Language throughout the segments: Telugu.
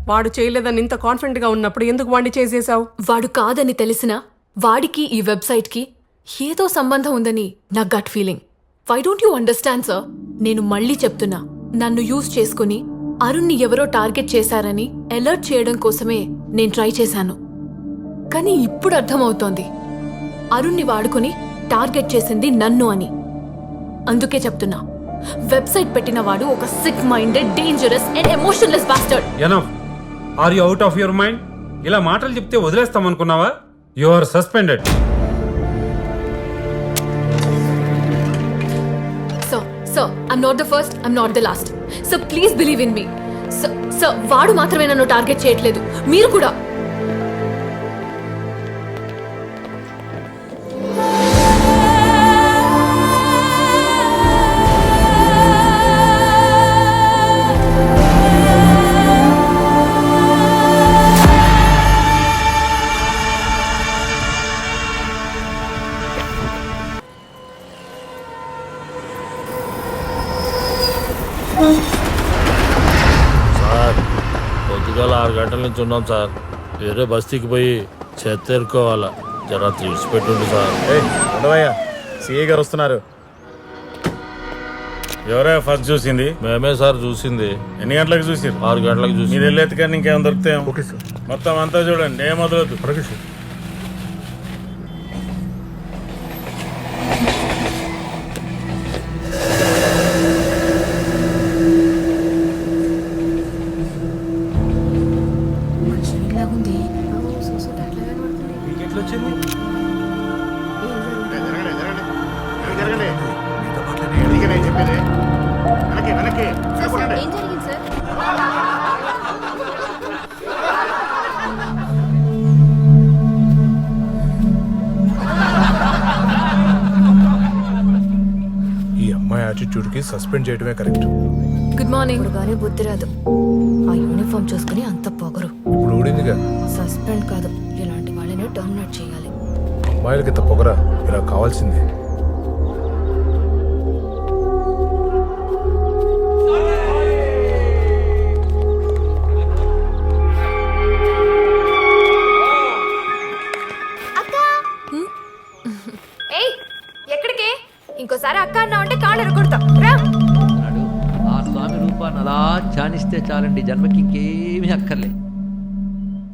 వాడు చేయలేదని ఇంత కాన్ఫిడెంట్ గా ఉన్నప్పుడు ఎందుకు వాడిని చేసేసావు? వాడు కాదని తెలిసినా వాడికి ఈ వెబ్సైట్కి ఏదో సంబంధం ఉందని నా gut feeling. Why don't you understand sir? నేను మళ్ళీ చెప్తున్నా, నన్ను యూజ్ చేసుకుని అరుణ్ని ఎవరో టార్గెట్ చేశారని అలర్ట్ చేయడం కోసమే నేను ట్రై చేశాను. కానీ ఇప్పుడు అర్థమవుతోంది అరుణ్ని వాడుకుని టార్గెట్ చేసింది నన్ను అని. అందుకే చెప్తున్నా, వెబ్సైట్ పెట్టిన వాడు ఒక sick minded, dangerous and emotionless bastard. Enough. Are you out of your mind? ఇలా మాటలు చెప్తే వదిలేస్తామనుకున్నావా? You are suspended. Sir, I'm not the first, I'm not the last. Sir, please believe in me. Sir, వాడు మాత్రమే నన్ను టార్గెట్ చేయట్లేదు, మీరు కూడా. సార్, పొద్దుగాల 6 గంటల నుంచి ఉన్నాం సార్. వేరే బస్తీకి పోయి చెత్త ఎరుకోవాలా. జరా తీసిపెట్టుండి సార్. ఉండవయ్యా, సిఐ గారు వస్తున్నారు. ఎవరే ఫస్ట్ చూసింది? మేమే సార్ చూసింది. ఎన్ని గంటలకు చూసిరు? 6 గంటలకు చూసి. మీరు వెళ్ళేది కానీ ఇంకేమైనా దొరుకుతాయి? Okay sir. మొత్తం అంతా చూడండి, ఏం వదలొద్దు. Okay sir. ఈ అమ్మాయి యాటిట్యూడ్కి సస్పెండ్ చేయడమే కరెక్ట్. Good morning. కానీ బుద్ధి రాదు. ఆ యూనిఫామ్ చూసుకుని అంత పొగరు. ఇప్పుడు ఊడిందిగా. సస్పెండ్ కాదు, ఇలాంటి వాళ్ళని టర్మినేట్ చేయాలి. అమ్మాయిలకి ఇంత పొగరా? ఇలా కావాల్సింది. ఎక్కడికే? ఇంకోసారి అక్క అన్నా ఉంటే కాళ్ళు ఎరగొడతాం. రా. ఆ స్వామి రూపాన్ని అలా ధ్యానిస్తే చాలండి, జన్మకి ఇంకేమీ అక్కర్లే.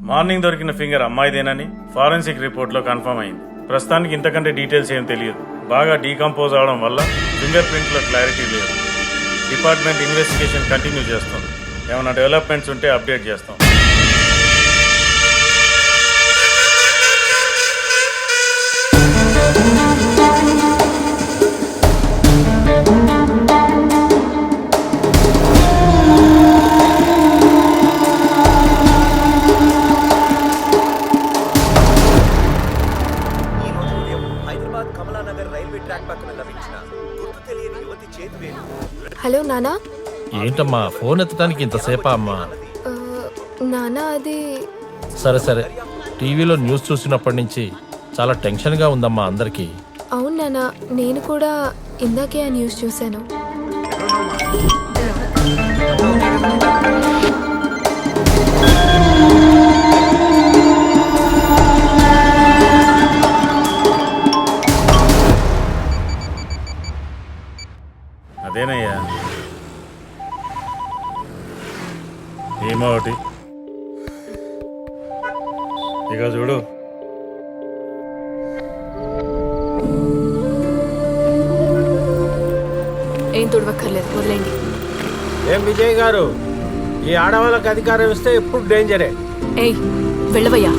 మార్నింగ్ దొరికిన ఫింగర్ అమ్మాయిదేనని ఫారెన్సిక్ రిపోర్ట్ లో కన్ఫర్మ్ అయింది. ప్రస్తుతానికి ఇంతకంటే డీటెయిల్స్ ఏం తెలియదు. బాగా డీకంపోజ్ అవడం వల్ల ఫింగర్ ప్రింట్ లో క్లారిటీ లేదు. డిపార్ట్మెంట్ ఇన్వెస్టిగేషన్ కంటిన్యూ చేస్తుంది. ఏమైనా డెవలప్మెంట్స్ ఉంటే అప్డేట్ చేస్తాం. హలో నానా. ఏంటమ్మా ఫోన్ ఎత్తడానికి ఇంతసేపా అమ్మా? నానా అది సరే సరే, టీవీలో న్యూస్ చూసినప్పటి నుంచి చాలా టెన్షన్గా ఉందమ్మా అందరికీ. అవును నానా, నేను కూడా ఇందాకే ఆ న్యూస్ చూశాను. అదేనయ్యా, ఏమో ఒకటి. ఇక చూడు, ఏం తుడవక్కర్లేదు, వదిలేండి. ఏం విజయ్ గారు, ఈ ఆడవాళ్ళకి అధికారం ఇస్తే ఎప్పుడు డేంజరే. ఏయ్ వెళ్ళవయ్యా.